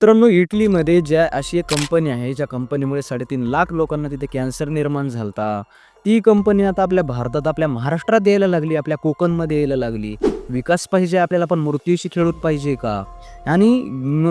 मित्रांनो, इटलीमध्ये ज्या अशी एक कंपनी आहे, ज्या कंपनीमुळे 3.5 लाख लोकांना तिथे कॅन्सर निर्माण झाला ती कंपनी आता आपल्या भारतात, आपल्या महाराष्ट्रात यायला लागली, आपल्या कोकणमध्ये यायला लागली. विकास पाहिजे आपल्याला, पण मृत्यूशी खेळून पाहिजे का? आणि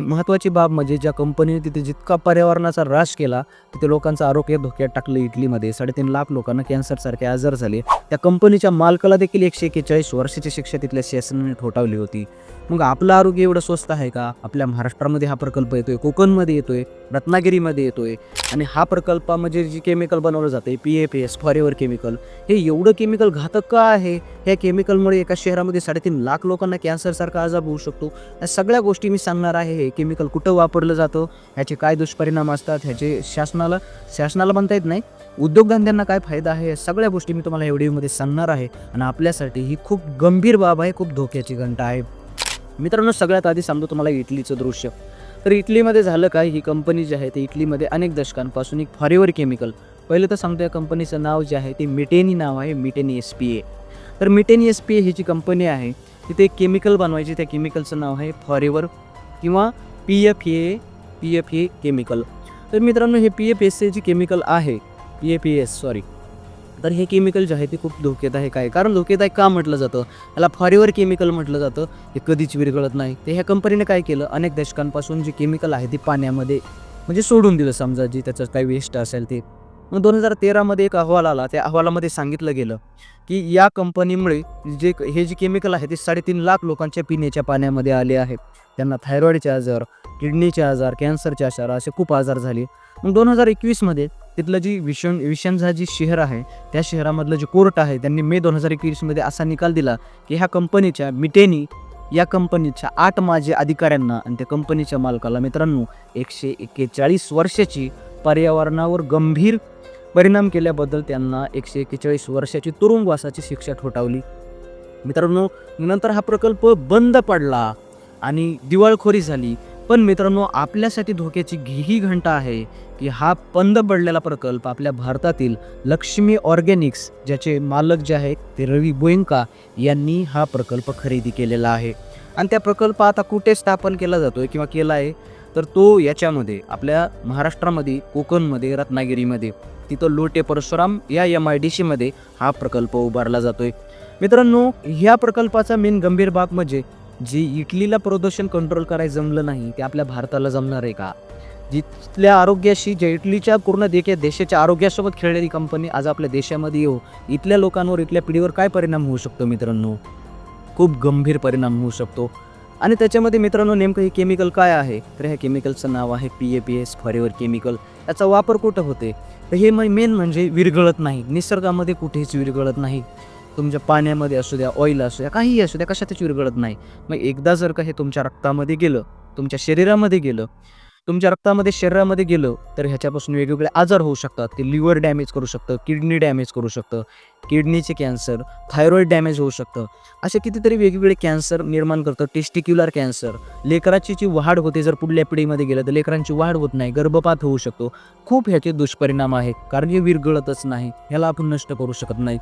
महत्त्वाची बाब म्हणजे ज्या कंपनीने तिथे जितका पर्यावरणाचा ऱ्हास केला, तिथे लोकांचं आरोग्य धोक्यात टाकलं. इटलीमध्ये 3.5 लाख लोकांना कॅन्सरसारखे आजार झाले. त्या कंपनीच्या मालकाला देखील 141 वर्षाची शिक्षा तिथल्या शासनाने ठोठावली होती. मग आपलं आरोग्य एवढं स्वस्त आहे का? आपल्या महाराष्ट्रामध्ये हा प्रकल्प येतोय, कोकणमध्ये येतोय, रत्नागिरीमध्ये येतोय आणि हा प्रकल्पामध्ये जी केमिकल बनवलं जाते PFAS फॉरेवर केमिकल, हे एवढं केमिकल घातक का आहे? ह्या केमिकलमुळे एका शहरामध्ये 3.5 लाख लोकांना कॅन्सरसारखा आजार होऊ शकतो. या सगळ्या गोष्टी मी सांगणार आहे. हे केमिकल कुठं वापरलं जातं, ह्याचे काय दुष्परिणाम असतात, ह्याचे शासनाला म्हणता येत नाही, उद्योगधंद्यांना काय फायदा आहे, या सगळ्या गोष्टी मी तुम्हाला या व्हिडिओमध्ये सांगणार आहे. आणि आपल्यासाठी ही खूप गंभीर बाब आहे, खूप धोक्याची घंटा आहे. मित्रांनो, सगळ्यात आधी सांगतो तुम्हाला इटलीचं दृश्य. तर इटलीमध्ये झालं काय, ही कंपनी जी आहे ती इटलीमध्ये अनेक दशकांपासून एक फॉरेवर केमिकल, पहिलं तर सांगतो या कंपनीचं नाव जे आहे ते मिटेनी नाव आहे, मिटेनी SPA. तर मिटेनी SPA ही जी कंपनी आहे तिथे एक केमिकल बनवायची. त्या केमिकलचं नाव आहे फॉरेवर किंवा PFA केमिकल. तर मित्रांनो, हे PFAS जी केमिकल आहे, PFAS सॉरी, तर हे केमिकल जे आहे ते खूप धोकेदायक आहे. कारण धोकेदायक का म्हटलं जातं? याला फॉरेवर केमिकल म्हटलं जातं. हे कधीच विरघळत नाही. ते ह्या कंपनीने काय केलं, अनेक दशकांपासून जे केमिकल आहे ते पाण्यामध्ये म्हणजे सोडून दिलं, समजा जी त्याचं काही वेस्ट असेल ते. मग 2013मध्ये एक अहवाल आला. त्या अहवालामध्ये सांगितलं गेलं की या कंपनीमुळे हे जे केमिकल आहे ते 3.5 लाख लोकांच्या पिण्याच्या पाण्यामध्ये आले आहे. त्यांना थायरॉईडचे आजार, किडनीचे आजार, कॅन्सरचे आजार असे खूप आजार झाले. मग 2021मध्ये तिथलं जी विशंझा जी शहर आहे, त्या शहरामधलं जे कोर्ट आहे, त्यांनी मे 2021मध्ये असा निकाल दिला की ह्या कंपनीच्या मिटेनी या कंपनीच्या 8 माजी अधिकाऱ्यांना आणि त्या कंपनीच्या मालकाला मित्रांनो 141 वर्षाची पर्यावरणावर गंभीर परिणाम केल्याबद्दल त्यांना 141 वर्षाची तुरुंगवासाची शिक्षा ठोठावली. मित्रांनो, नंतर हा प्रकल्प बंद पडला आणि दिवाळखोरी झाली. पण मित्रांनो, आपल्यासाठी धोक्याची ही घंटा आहे की हा बंद पडलेला प्रकल्प आपल्या भारतातील लक्ष्मी ऑर्गॅनिक्स, ज्याचे मालक जे आहेत ते रवी गोएंका यांनी हा प्रकल्प खरेदी केलेला आहे. आणि त्या प्रकल्प आता कुठे स्थापन केला जातोय किंवा केला आहे, तर तो याच्यामध्ये आपल्या महाराष्ट्रामध्ये, कोकणमध्ये, रत्नागिरीमध्ये, तिथं लोटे परशुराम या MIDC हा प्रकल्प उभारला जातोय. मित्रांनो, ह्या प्रकल्पाचा मेन गंभीर बाब म्हणजे जी इटलीला प्रदूषण कंट्रोल करायला जमलं नाही, ते आपल्या भारताला जमणार आहे का? जिथल्या आरोग्याशी, ज्या इटलीच्या पूर्ण देशाच्या आरोग्यासोबत खेळलेली कंपनी आज आपल्या देशामध्ये येऊ, इथल्या लोकांवर, इथल्या पिढीवर काय परिणाम होऊ शकतो मित्रांनो? खूप गंभीर परिणाम होऊ शकतो. आणि त्याच्यामध्ये मित्रांनो नेमकं हे केमिकल काय आहे, तर ह्या केमिकलचं नाव आहे PFAS फॉरेवर केमिकल. याचा वापर कुठं होते, तर हे मेन म्हणजे विरघळत नाही, निसर्गामध्ये कुठेच विरघळत नाही. तुमच्या पाण्यामध्ये असू द्या, ऑइल असू द्या, काहीही असू द्या, कशातच विरघळत नाही. मग एकदा जर का हे तुमच्या रक्तामध्ये गेलं, तुमच्या शरीरामध्ये गेलं, शरीरामध्ये गेलं, तर ह्याच्यापासून वेगवेगळे आजार होऊ शकतात. ते लिव्हर डॅमेज करू शकतं, किडनी डॅमेज करू शकतं, किडनीचे कॅन्सर, थायरॉईड डॅमेज होऊ शकतं. असे कितीतरी वेगवेगळे कॅन्सर निर्माण करतं. टेस्टिक्युलर कॅन्सर, लेकराची जी वाढ होते, जर पुढल्या पिढीमध्ये गेलं तर लेकरांची वाढ होत नाही, गर्भपात होऊ शकतो. खूप ह्याचे दुष्परिणाम आहेत, कारण हे विरघळतच नाही, ह्याला आपण नष्ट करू शकत नाही.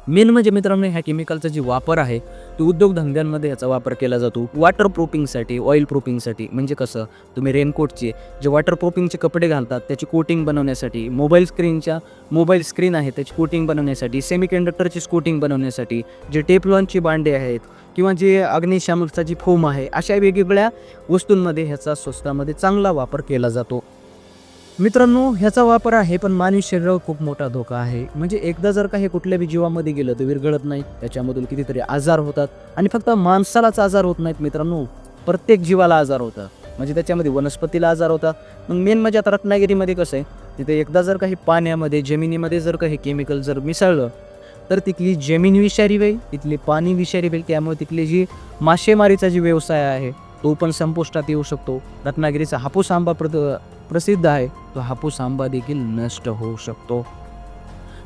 मेन म्हणजे मित्रांनो, ह्या केमिकलचा जी वापर आहे तो उद्योगधंद्यांमध्ये ह्याचा वापर केला जातो. वॉटर प्रूफिंगसाठी, ऑइल प्रूफिंगसाठी. म्हणजे कसं, तुम्ही रेनकोटचे जे वॉटर प्रूफिंगचे कपडे घालतात त्याची कोटिंग बनवण्यासाठी, मोबाईल स्क्रीन आहे त्याची कोटिंग बनवण्यासाठी, सेमीकंडक्टरची कोटिंग बनवण्यासाठी, जे टेफ्लॉनची भांडे आहेत किंवा जे अग्निशामकचा जी फोम आहे, अशा वेगवेगळ्या वस्तूंमध्ये ह्याचा स्वस्तामध्ये चांगला वापर केला जातो. मित्रांनो, ह्याचा वापर आहे, पण मानवी शरीरावर खूप मोठा धोका आहे. म्हणजे एकदा जर का हे कुठल्या बी जीवामध्ये गेलं तर विरघळत नाही. त्याच्यामधून कितीतरी आजार होतात. आणि फक्त माणसालाच आजार होत नाहीत मित्रांनो, प्रत्येक जीवाला आजार होतात. म्हणजे त्याच्यामध्ये वनस्पतीला आजार होतात. मग मेन म्हणजे आता रत्नागिरीमध्ये कसं आहे, तिथे एकदा जर काही पाण्यामध्ये, जमिनीमध्ये जर काही केमिकल जर मिसळलं तर तिथली जमीन विषारी होईल, तिथले पाणी विषारी होईल. त्यामुळे तिथली जी मासेमारीचा जी व्यवसाय आहे तो पण संपुष्टात येऊ शकतो. रत्नागिरीचा हापूस आंबा प्रसिद्ध आहे, तो हापूस आंबा देखील नष्ट होऊ शकतो.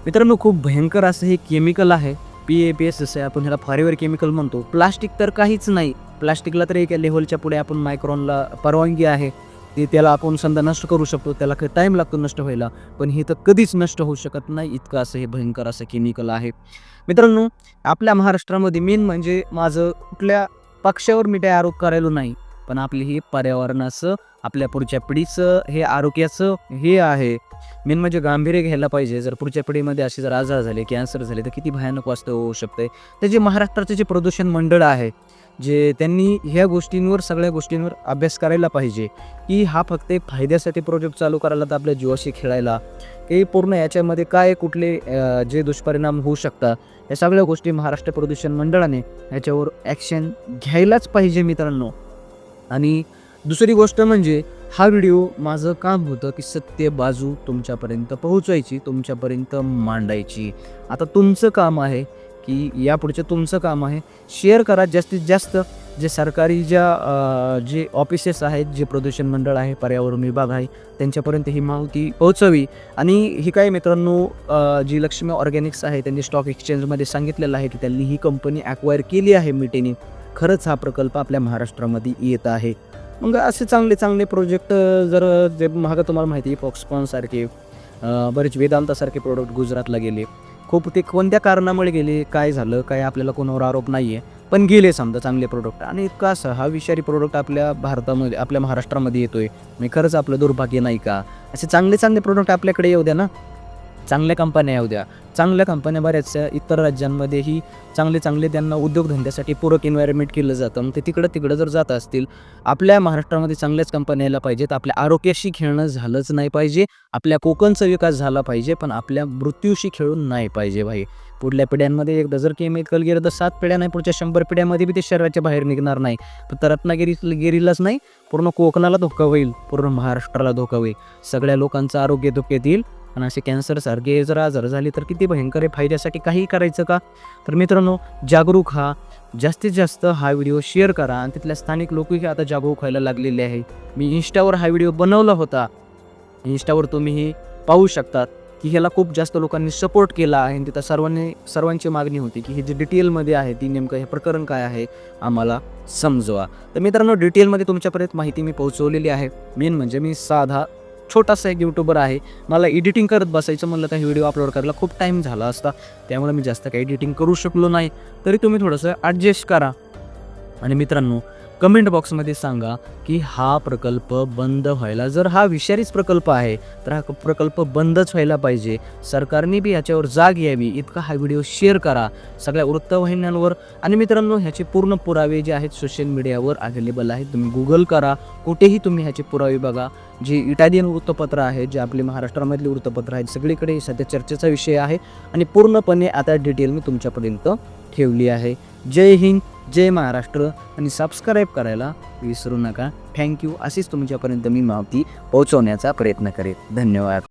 मित्रांनो, खूप भयंकर असं हे केमिकल आहे PFAS, जसं आपण ह्याला फॉरेवर केमिकल म्हणतो. प्लास्टिक तर काहीच नाही, प्लास्टिकला तर एका लेव्हलच्या पुढे आपण मायक्रॉनला परवानगी आहे, ते त्याला आपण समजा नष्ट करू शकतो, त्याला काही टाईम लागतो नष्ट व्हायला, पण हे तर कधीच नष्ट होऊ शकत नाही, इतकं असं हे भयंकर असं केमिकल आहे. मित्रांनो, आपल्या महाराष्ट्रामध्ये मेन म्हणजे माझं कुठल्या पक्षावर मी काही आरोप करायलो नाही, पण आपली ही पर्यावरणाचं, आपल्या पुढच्या पिढीचं, हे आरोग्याचं हे आहे. मेन म्हणजे गांभीर्य घ्यायला पाहिजे. जर पुढच्या पिढीमध्ये असे जर आजार झाले, कॅन्सर झाले, तर किती भयानक वास्तव होऊ शकते. तर जे महाराष्ट्राचे जे प्रदूषण मंडळ आहे, जे त्यांनी ह्या गोष्टींवर, सगळ्या गोष्टींवर अभ्यास करायला पाहिजे, की हा फक्त एक फायद्यासाठी प्रोजेक्ट चालू करायला, तर आपल्या जीवाशी खेळायला, की पूर्ण याच्यामध्ये काय कुठले जे दुष्परिणाम होऊ शकतात, या सगळ्या गोष्टी महाराष्ट्र प्रदूषण मंडळाने ह्याच्यावर ॲक्शन घ्यायलाच पाहिजे मित्रांनो. आणि दुसरी गोष्ट म्हणजे हा व्हिडिओ माझं काम होतं की सत्य बाजू तुमच्यापर्यंत पोहोचवायची, तुमच्यापर्यंत मांडायची. आता तुमचं काम आहे की यापुढचं तुमचं काम आहे, शेअर करा जास्तीत जास्त. जे सरकारी जे ऑफिसेस आहेत, जे प्रदूषण मंडळ आहे, पर्यावरण विभाग आहे, त्यांच्यापर्यंत ही माहिती पोहोचवी. आणि ही काय मित्रांनो, जी लक्ष्मी ऑर्गॅनिक्स आहे, त्यांनी स्टॉक एक्सचेंजमध्ये सांगितलेलं आहे की त्यांनी ही कंपनी ॲक्वायर केली आहे मिटेने. खरंच हा प्रकल्प आपल्या महाराष्ट्रामध्ये येत आहे. मग असे चांगले चांगले प्रोजेक्ट जर जे महाग, तुम्हाला माहिती आहे फॉक्सकॉनसारखे, बरेच वेदांतासारखे प्रोडक्ट गुजरातला गेले. खूप ते कोणत्या कारणामुळे गेले, काय झालं, काय आपल्याला कोणावर आरोप नाही आहे, पण गेले समजा चांगले प्रोडक्ट. आणि इतका असा हा विषारी प्रोडक्ट आपल्या भारतामध्ये, आपल्या महाराष्ट्रामध्ये येतोय. मी खरंच आपलं दुर्भाग्य नाही का? असे चांगले चांगले प्रोडक्ट आपल्याकडे येऊ द्या ना, चांगल्या कंपन्या येऊ द्या. चांगल्या कंपन्या बऱ्याचशा इतर राज्यांमध्येही चांगले चांगले त्यांना उद्योगधंद्यासाठी पूरक एन्व्हायरमेंट केलं जातं. मग ते तिकडं जर जात असतील, आपल्या महाराष्ट्रामध्ये चांगल्याच कंपन्या यायला पाहिजेत. आपल्या आरोग्याशी खेळणं झालंच नाही पाहिजे. आपल्या कोकणचा विकास झाला पाहिजे, पण आपल्या मृत्यूशी खेळून नाही पाहिजे भाई. पुढल्या पिढ्यांमध्ये एकदा जर केमिकल गेलं तर 7 पिढ्या नाही, पुढच्या 100 पिढ्यामध्ये बी ते शरीराच्या बाहेर निघणार नाही. फक्त रत्नागिरीलाच नाही, पूर्ण कोकणाला धोका होईल, पूर्ण महाराष्ट्राला धोका होईल. सगळ्या लोकांचं आरोग्य धोक्यात येईल. आणि असे कॅन्सरसारखे जर आजार झाले तर किती भयंकर आहे. फायद्यासाठी काही करायचं का? तर मित्रांनो, जागरूक हा, जास्तीत जास्त हा व्हिडिओ शेअर करा. आणि तिथल्या स्थानिक लोकही आता जागरूक व्हायला लागलेले आहे. मी इंस्टावर हा व्हिडिओ बनवला होता. इंस्टावर तुम्हीही पाहू शकतात की ह्याला खूप जास्त लोकांनी सपोर्ट केला आहे. आणि तिथं सर्वांची मागणी होती की हे जे डिटेलमध्ये आहे, ती नेमकं हे प्रकरण काय आहे आम्हाला समजवा. तर मित्रांनो, डिटेलमध्ये तुमच्यापर्यंत माहिती मी पोहोचवलेली आहे. मेन म्हणजे मी साधा छोटासा एक यूट्यूबर आहे. मला एडिटिंग करत बसायचं म्हणलं तर व्हिडिओ अपलोड करायला खूप टाईम झाला असता, त्यामुळे मी जास्त काही एडिटिंग करू शकलो नाही. तरी तुम्ही थोडंसं ॲडजस्ट करा. आणि मित्रांनो, कमेंट बॉक्समध्ये सांगा की हा प्रकल्प बंद व्हायला, जर हा विषारीच प्रकल्प आहे तर हा प्रकल्प बंदच व्हायला पाहिजे. सरकारने बी याच्यावर जाग यावी इतका हा व्हिडिओ शेअर करा सगळ्या वृत्तवाहिन्यांवर. आणि मित्रांनो, ह्याचे पूर्ण पुरावे जे आहेत सोशल मीडियावर अवेलेबल आहेत. तुम्ही गुगल करा, कुठेही तुम्ही ह्याचे पुरावे बघा. जे इटालियन वृत्तपत्र आहेत, जे आपले महाराष्ट्रामधले वृत्तपत्र आहेत, सगळीकडे सध्या चर्चेचा विषय आहे. आणि पूर्णपणे आता डिटेल मी तुमच्यापर्यंत ठेवली आहे. जय हिंद, जय महाराष्ट्र. आणि सबस्क्राईब करायला विसरू नका. थँक्यू. अशीच तुमच्यापर्यंत मी माहिती पोहोचवण्याचा प्रयत्न करेन. धन्यवाद.